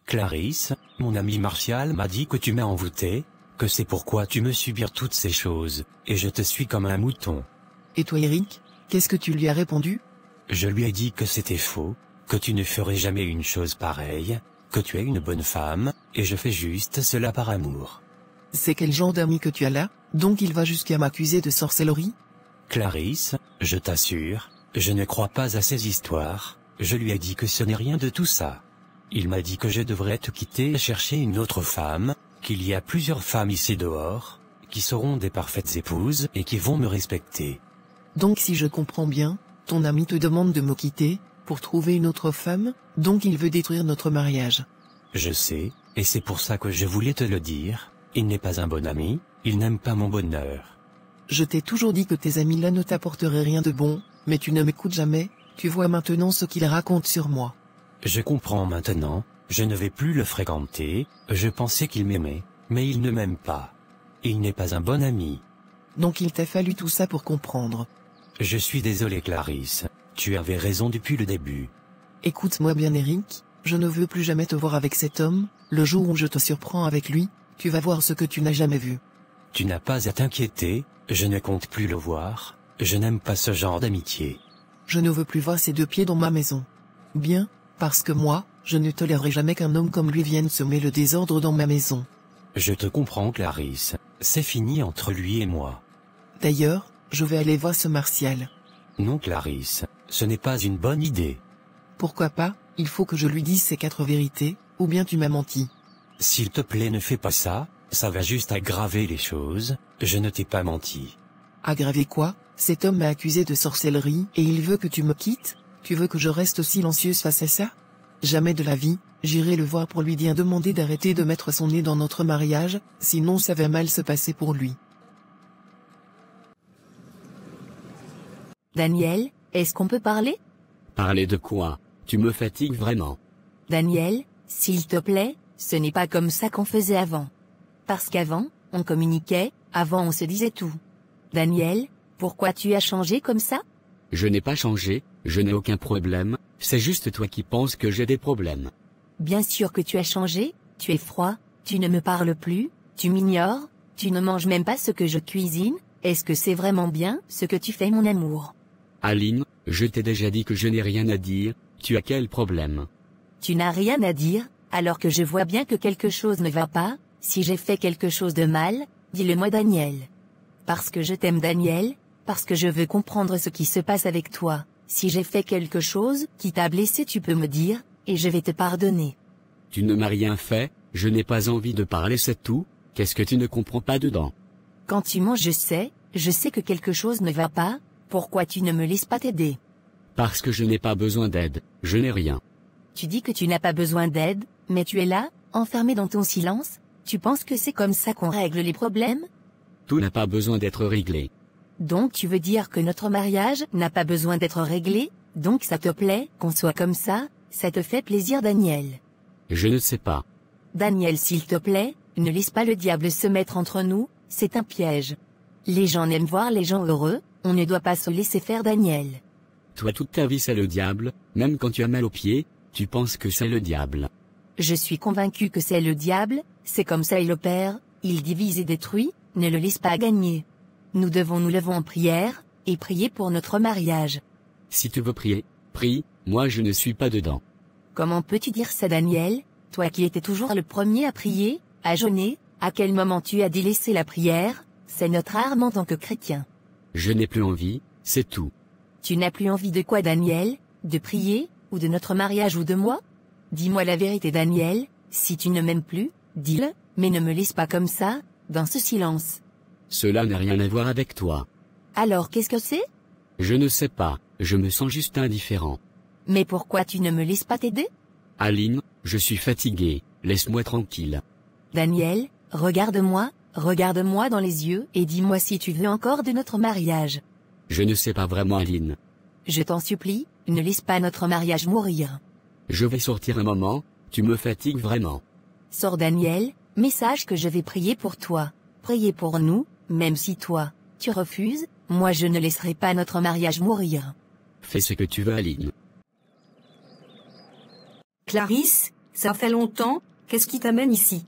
Clarisse, mon ami Martial m'a dit que tu m'as envoûté, que c'est pourquoi tu me subir toutes ces choses, et je te suis comme un mouton. Et toi Eric, qu'est-ce que tu lui as répondu? Je lui ai dit que c'était faux, que tu ne ferais jamais une chose pareille, que tu es une bonne femme, et je fais juste cela par amour. C'est quel genre d'ami que tu as là, donc il va jusqu'à m'accuser de sorcellerie? Clarisse, je t'assure, je ne crois pas à ces histoires, je lui ai dit que ce n'est rien de tout ça. Il m'a dit que je devrais te quitter et chercher une autre femme, qu'il y a plusieurs femmes ici dehors, qui seront des parfaites épouses et qui vont me respecter. Donc si je comprends bien, ton ami te demande de me quitter, pour trouver une autre femme, donc il veut détruire notre mariage. Je sais, et c'est pour ça que je voulais te le dire, il n'est pas un bon ami, il n'aime pas mon bonheur. Je t'ai toujours dit que tes amis là ne t'apporteraient rien de bon, mais tu ne m'écoutes jamais, tu vois maintenant ce qu'ils racontent sur moi. Je comprends maintenant, je ne vais plus le fréquenter, je pensais qu'il m'aimait, mais il ne m'aime pas. Il n'est pas un bon ami. Donc il t'a fallu tout ça pour comprendre. Je suis désolé Clarisse, tu avais raison depuis le début. Écoute-moi bien Eric, je ne veux plus jamais te voir avec cet homme, le jour où je te surprends avec lui, tu vas voir ce que tu n'as jamais vu. Tu n'as pas à t'inquiéter, je ne compte plus le voir, je n'aime pas ce genre d'amitié. Je ne veux plus voir ses deux pieds dans ma maison. Bien, parce que moi, je ne tolérerai jamais qu'un homme comme lui vienne semer le désordre dans ma maison. Je te comprends Clarisse, c'est fini entre lui et moi. D'ailleurs, je vais aller voir ce Martial. Non Clarisse, ce n'est pas une bonne idée. Pourquoi pas, il faut que je lui dise ces 4 vérités, ou bien tu m'as menti. S'il te plaît ne fais pas ça, ça va juste aggraver les choses, je ne t'ai pas menti. Aggraver quoi? Cet homme m'a accusé de sorcellerie et il veut que tu me quittes? Tu veux que je reste silencieuse face à ça? Jamais de la vie, j'irai le voir pour lui dire demander d'arrêter de mettre son nez dans notre mariage, sinon ça va mal se passer pour lui. Daniel, est-ce qu'on peut parler? Parler de quoi? Tu me fatigues vraiment. Daniel, s'il te plaît, ce n'est pas comme ça qu'on faisait avant. Parce qu'avant, on communiquait, avant on se disait tout. Daniel, pourquoi tu as changé comme ça? Je n'ai pas changé, je n'ai aucun problème, c'est juste toi qui penses que j'ai des problèmes. Bien sûr que tu as changé, tu es froid, tu ne me parles plus, tu m'ignores, tu ne manges même pas ce que je cuisine, est-ce que c'est vraiment bien ce que tu fais mon amour? Aline, je t'ai déjà dit que je n'ai rien à dire, tu as quel problème? Tu n'as rien à dire, alors que je vois bien que quelque chose ne va pas, si j'ai fait quelque chose de mal, dis-le-moi Daniel. Parce que je t'aime Daniel, parce que je veux comprendre ce qui se passe avec toi, si j'ai fait quelque chose qui t'a blessé tu peux me dire, et je vais te pardonner. Tu ne m'as rien fait, je n'ai pas envie de parler c'est tout, qu'est-ce que tu ne comprends pas dedans? Quand tu mens je sais que quelque chose ne va pas, pourquoi tu ne me laisses pas t'aider? Parce que je n'ai pas besoin d'aide, je n'ai rien. Tu dis que tu n'as pas besoin d'aide, mais tu es là, enfermé dans ton silence, tu penses que c'est comme ça qu'on règle les problèmes? Tout n'a pas besoin d'être réglé. Donc tu veux dire que notre mariage n'a pas besoin d'être réglé, donc ça te plaît qu'on soit comme ça te fait plaisir Daniel? Je ne sais pas. Daniel s'il te plaît, ne laisse pas le diable se mettre entre nous, c'est un piège. Les gens aiment voir les gens heureux, on ne doit pas se laisser faire Daniel. Toi toute ta vie c'est le diable, même quand tu as mal aux pieds, tu penses que c'est le diable. Je suis convaincu que c'est le diable, c'est comme ça il opère, il divise et détruit, ne le laisse pas gagner. Nous devons nous lever en prière, et prier pour notre mariage. Si tu veux prier, prie, moi je ne suis pas dedans. Comment peux-tu dire ça Daniel, toi qui étais toujours le premier à prier, à jeûner, à quel moment tu as délaissé la prière, c'est notre arme en tant que chrétien. Je n'ai plus envie, c'est tout. Tu n'as plus envie de quoi Daniel, de prier, ou de notre mariage ou de moi? Dis-moi la vérité Daniel, si tu ne m'aimes plus, dis-le, mais ne me laisse pas comme ça, dans ce silence. Cela n'a rien à voir avec toi. Alors qu'est-ce que c'est? Je ne sais pas, je me sens juste indifférent. Mais pourquoi tu ne me laisses pas t'aider? Aline, je suis fatigué, laisse-moi tranquille. Daniel, regarde-moi dans les yeux et dis-moi si tu veux encore de notre mariage. Je ne sais pas vraiment Aline. Je t'en supplie, ne laisse pas notre mariage mourir. Je vais sortir un moment, tu me fatigues vraiment. Sors Daniel, mais sache que je vais prier pour toi. Prier pour nous, même si toi, tu refuses, moi je ne laisserai pas notre mariage mourir. Fais ce que tu veux Aline. Clarisse, Ça fait longtemps, qu'est-ce qui t'amène ici?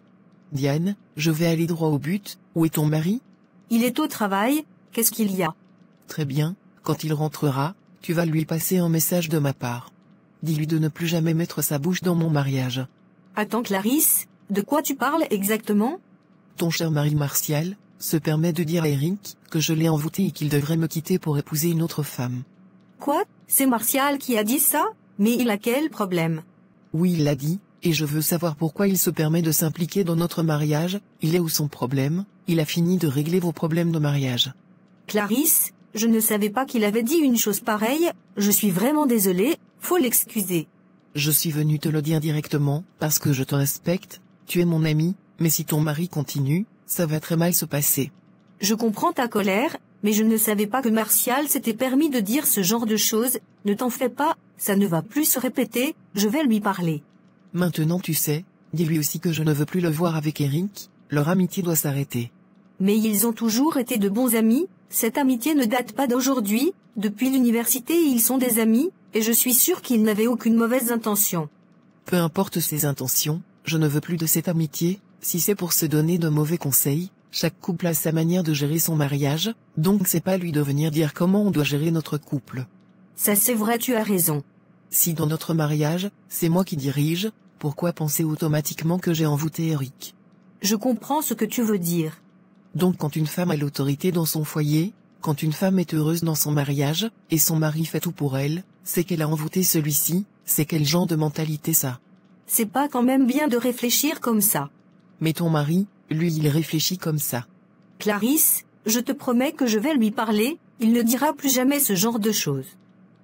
Diane, je vais aller droit au but, où est ton mari? Il est au travail, qu'est-ce qu'il y a? Très bien, quand il rentrera, tu vas lui passer un message de ma part. Dis-lui de ne plus jamais mettre sa bouche dans mon mariage. Attends Clarisse, de quoi tu parles exactement? Ton cher mari Martial se permet de dire à Eric que je l'ai envoûté et qu'il devrait me quitter pour épouser une autre femme. Quoi? C'est Martial qui a dit ça? Mais il a quel problème? Oui, il l'a dit, et je veux savoir pourquoi il se permet de s'impliquer dans notre mariage. Il est où son problème? Il a fini de régler vos problèmes de mariage. Clarisse, je ne savais pas qu'il avait dit une chose pareille, je suis vraiment désolée, faut l'excuser. Je suis venu te le dire directement, parce que je te respecte, tu es mon ami, mais si ton mari continue, ça va très mal se passer. Je comprends ta colère, mais je ne savais pas que Martial s'était permis de dire ce genre de choses, ne t'en fais pas, ça ne va plus se répéter, je vais lui parler. Maintenant tu sais, dis-lui aussi que je ne veux plus le voir avec Eric, leur amitié doit s'arrêter. Mais ils ont toujours été de bons amis, cette amitié ne date pas d'aujourd'hui, depuis l'université ils sont des amis, et je suis sûre qu'ils n'avaient aucune mauvaise intention. Peu importe ses intentions, je ne veux plus de cette amitié, si c'est pour se donner de mauvais conseils, chaque couple a sa manière de gérer son mariage, donc c'est pas à lui de venir dire comment on doit gérer notre couple. Ça c'est vrai, tu as raison. Si dans notre mariage, c'est moi qui dirige, pourquoi penser automatiquement que j'ai envoûté Eric? Je comprends ce que tu veux dire. Donc quand une femme a l'autorité dans son foyer, quand une femme est heureuse dans son mariage, et son mari fait tout pour elle, c'est qu'elle a envoûté celui-ci, c'est quel genre de mentalité ça? C'est pas quand même bien de réfléchir comme ça. Mais ton mari, lui il réfléchit comme ça. Clarisse, je te promets que je vais lui parler, il ne dira plus jamais ce genre de choses.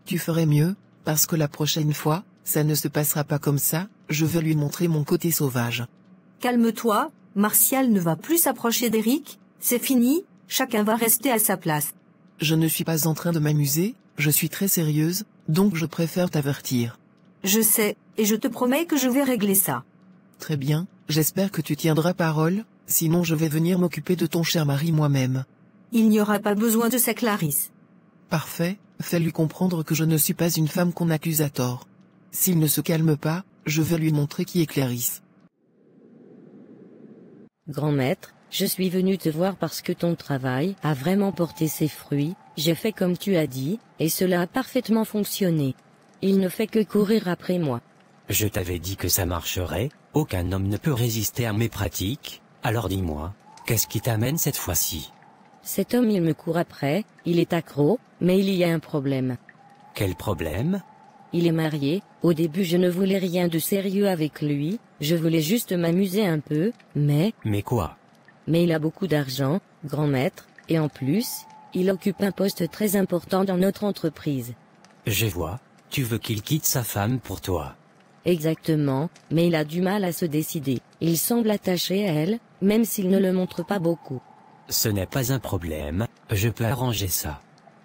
Tu ferais mieux, parce que la prochaine fois, ça ne se passera pas comme ça, je vais lui montrer mon côté sauvage. Calme-toi, Martial ne va plus s'approcher d'Eric, c'est fini, chacun va rester à sa place. Je ne suis pas en train de m'amuser, je suis très sérieuse, donc je préfère t'avertir. Je sais, et je te promets que je vais régler ça. Très bien, j'espère que tu tiendras parole, sinon je vais venir m'occuper de ton cher mari moi-même. Il n'y aura pas besoin de ça, Clarisse. Parfait, fais-lui comprendre que je ne suis pas une femme qu'on accuse à tort. S'il ne se calme pas, je vais lui montrer qui est Clarisse. Grand maître, je suis venu te voir parce que ton travail a vraiment porté ses fruits, j'ai fait comme tu as dit, et cela a parfaitement fonctionné. Il ne fait que courir après moi. Je t'avais dit que ça marcherait, aucun homme ne peut résister à mes pratiques, alors dis-moi, qu'est-ce qui t'amène cette fois-ci? Cet homme il me court après, il est accro, mais il y a un problème. Quel problème? Il est marié, au début je ne voulais rien de sérieux avec lui, je voulais juste m'amuser un peu, mais... Mais quoi? Mais il a beaucoup d'argent, grand maître, et en plus, il occupe un poste très important dans notre entreprise. Je vois, tu veux qu'il quitte sa femme pour toi. Exactement, mais il a du mal à se décider. Il semble attaché à elle, même s'il ne le montre pas beaucoup. Ce n'est pas un problème, je peux arranger ça.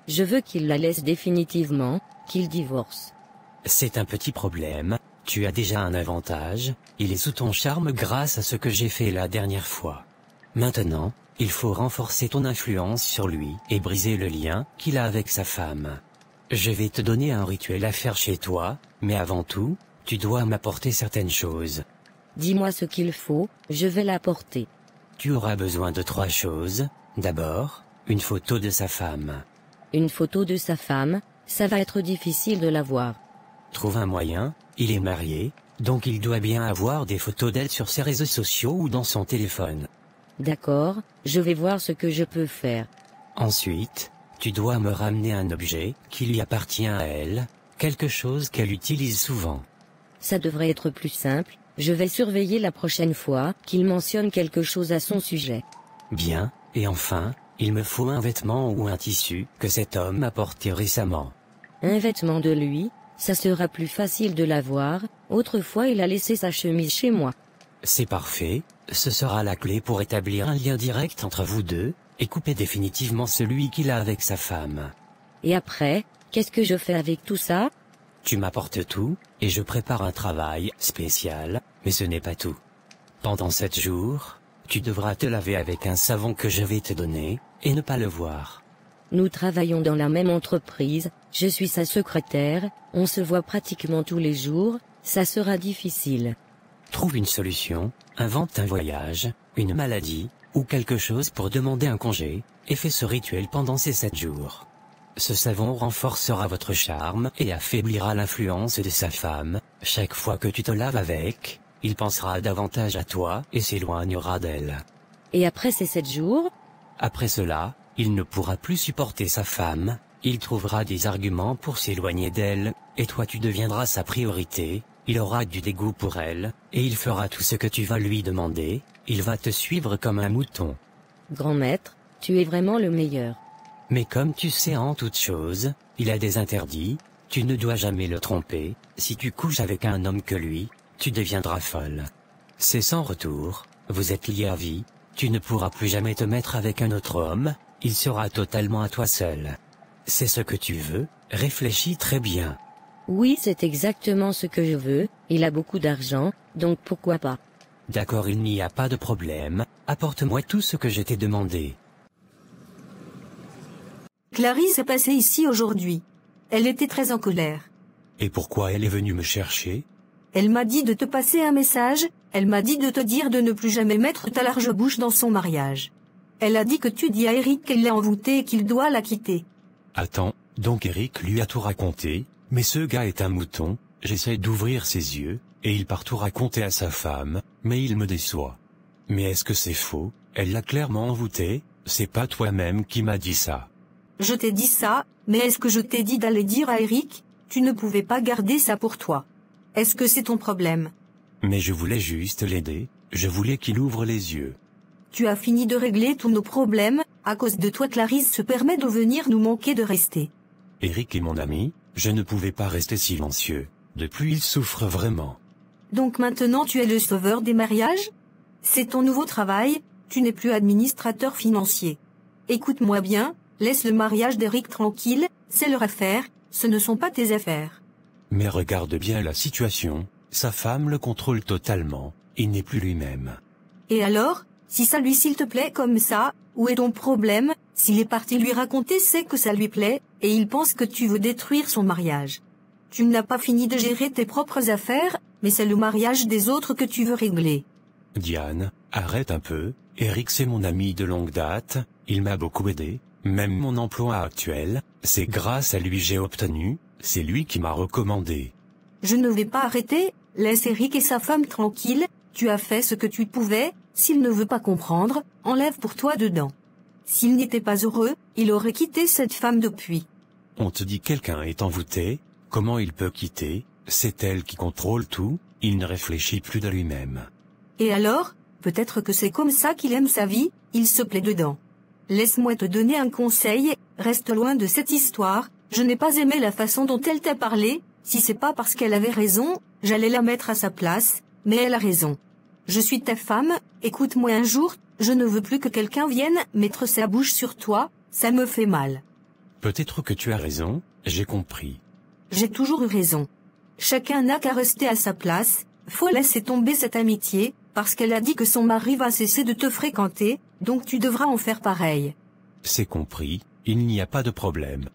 Je veux qu'il la laisse définitivement, qu'il divorce. C'est un petit problème, tu as déjà un avantage, il est sous ton charme grâce à ce que j'ai fait la dernière fois. Maintenant, il faut renforcer ton influence sur lui et briser le lien qu'il a avec sa femme. Je vais te donner un rituel à faire chez toi, mais avant tout, tu dois m'apporter certaines choses. Dis-moi ce qu'il faut, je vais l'apporter. Tu auras besoin de 3 choses. D'abord, une photo de sa femme. Une photo de sa femme, ça va être difficile de la voir. Trouve un moyen, il est marié, donc il doit bien avoir des photos d'elle sur ses réseaux sociaux ou dans son téléphone. D'accord, je vais voir ce que je peux faire. Ensuite, tu dois me ramener un objet qui lui appartient à elle, quelque chose qu'elle utilise souvent. Ça devrait être plus simple, je vais surveiller la prochaine fois qu'il mentionne quelque chose à son sujet. Bien, et enfin, il me faut un vêtement ou un tissu que cet homme a porté récemment. Un vêtement de lui, ça sera plus facile de l'avoir, autrefois il a laissé sa chemise chez moi. C'est parfait, ce sera la clé pour établir un lien direct entre vous deux, et couper définitivement celui qu'il a avec sa femme. Et après, qu'est-ce que je fais avec tout ça? Tu m'apportes tout, et je prépare un travail spécial, mais ce n'est pas tout. Pendant 7 jours, tu devras te laver avec un savon que je vais te donner, et ne pas le voir. Nous travaillons dans la même entreprise, je suis sa secrétaire, on se voit pratiquement tous les jours, ça sera difficile. Trouve une solution, invente un voyage, une maladie, ou quelque chose pour demander un congé, et fais ce rituel pendant ces 7 jours. Ce savon renforcera votre charme et affaiblira l'influence de sa femme. Chaque fois que tu te laves avec, il pensera davantage à toi et s'éloignera d'elle. Et après ces 7 jours? Après cela, il ne pourra plus supporter sa femme, il trouvera des arguments pour s'éloigner d'elle, et toi tu deviendras sa priorité, il aura du dégoût pour elle, et il fera tout ce que tu vas lui demander, il va te suivre comme un mouton. Grand maître, tu es vraiment le meilleur. Mais comme tu sais en toute chose, il a des interdits, tu ne dois jamais le tromper, si tu couches avec un homme que lui, tu deviendras folle. C'est sans retour, vous êtes liés à vie, tu ne pourras plus jamais te mettre avec un autre homme, il sera totalement à toi seul. C'est ce que tu veux, réfléchis très bien. Oui, c'est exactement ce que je veux, il a beaucoup d'argent, donc pourquoi pas. D'accord, il n'y a pas de problème, apporte-moi tout ce que je t'ai demandé. Clarisse est passée ici aujourd'hui. Elle était très en colère. Et pourquoi elle est venue me chercher? Elle m'a dit de te passer un message, elle m'a dit de te dire de ne plus jamais mettre ta large bouche dans son mariage. Elle a dit que tu dis à Eric qu'elle l'a envoûté et qu'il doit la quitter. Attends, donc Eric lui a tout raconté, mais ce gars est un mouton, j'essaie d'ouvrir ses yeux, et il part tout raconter à sa femme, mais il me déçoit. Mais est-ce que c'est faux? Elle l'a clairement envoûté, c'est pas toi-même qui m'as dit ça. Je t'ai dit ça, mais est-ce que je t'ai dit d'aller dire à Eric? Tu ne pouvais pas garder ça pour toi. Est-ce que c'est ton problème? Mais je voulais juste l'aider, je voulais qu'il ouvre les yeux. Tu as fini de régler tous nos problèmes, à cause de toi Clarisse se permet de venir nous manquer de rester. Eric est mon ami, je ne pouvais pas rester silencieux, depuis il souffre vraiment. Donc maintenant tu es le sauveur des mariages? C'est ton nouveau travail, tu n'es plus administrateur financier. Écoute-moi bien, laisse le mariage d'Eric tranquille, c'est leur affaire, ce ne sont pas tes affaires. Mais regarde bien la situation, sa femme le contrôle totalement, il n'est plus lui-même. Et alors, si ça lui s'il te plaît comme ça, où est ton problème? S'il est parti lui raconter c'est que ça lui plaît, et il pense que tu veux détruire son mariage. Tu n'as pas fini de gérer tes propres affaires, mais c'est le mariage des autres que tu veux régler. Diane, arrête un peu, Eric c'est mon ami de longue date, il m'a beaucoup aidé, même mon emploi actuel, c'est grâce à lui j'ai obtenu, c'est lui qui m'a recommandé. Je ne vais pas arrêter, laisse Eric et sa femme tranquilles, tu as fait ce que tu pouvais, s'il ne veut pas comprendre, enlève pour toi dedans. S'il n'était pas heureux, il aurait quitté cette femme depuis. On te dit quelqu'un est envoûté, comment il peut quitter, c'est elle qui contrôle tout, il ne réfléchit plus de lui-même. Et alors, peut-être que c'est comme ça qu'il aime sa vie, il se plaît dedans. Laisse-moi te donner un conseil, reste loin de cette histoire, je n'ai pas aimé la façon dont elle t'a parlé, si c'est pas parce qu'elle avait raison, j'allais la mettre à sa place, mais elle a raison. Je suis ta femme, écoute-moi un jour, je ne veux plus que quelqu'un vienne mettre sa bouche sur toi, ça me fait mal. Peut-être que tu as raison, j'ai compris. J'ai toujours eu raison. Chacun n'a qu'à rester à sa place, faut laisser tomber cette amitié, parce qu'elle a dit que son mari va cesser de te fréquenter, donc tu devras en faire pareil. C'est compris, il n'y a pas de problème.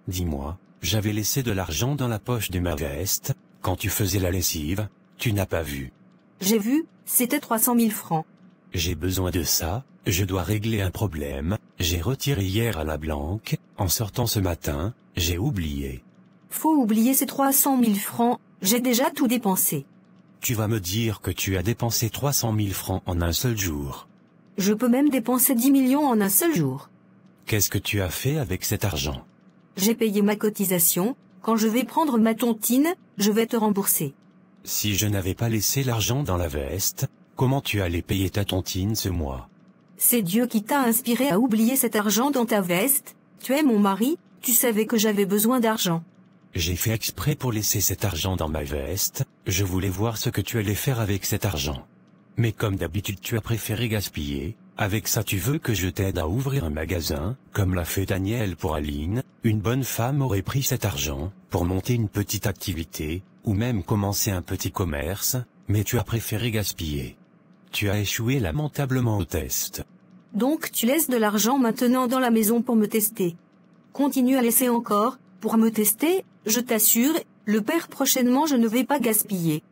Dis-moi, j'avais laissé de l'argent dans la poche de ma veste, quand tu faisais la lessive, tu n'as pas vu. J'ai vu, c'était 300 000 francs. J'ai besoin de ça, je dois régler un problème, j'ai retiré hier à la banque, en sortant ce matin, j'ai oublié. Faut oublier ces 300 000 francs, j'ai déjà tout dépensé. Tu vas me dire que tu as dépensé 300 000 francs en un seul jour. Je peux même dépenser 10 millions en un seul jour. Qu'est-ce que tu as fait avec cet argent? J'ai payé ma cotisation, quand je vais prendre ma tontine, je vais te rembourser. Si je n'avais pas laissé l'argent dans la veste, comment tu allais payer ta tontine ce mois? C'est Dieu qui t'a inspiré à oublier cet argent dans ta veste, tu es mon mari, tu savais que j'avais besoin d'argent. J'ai fait exprès pour laisser cet argent dans ma veste, je voulais voir ce que tu allais faire avec cet argent. Mais comme d'habitude tu as préféré gaspiller, avec ça tu veux que je t'aide à ouvrir un magasin, comme l'a fait Daniel pour Aline, une bonne femme aurait pris cet argent, pour monter une petite activité, ou même commencer un petit commerce, mais tu as préféré gaspiller. Tu as échoué lamentablement au test. Donc tu laisses de l'argent maintenant dans la maison pour me tester. Continue à laisser encore, pour me tester, je t'assure, le père prochainement je ne vais pas gaspiller.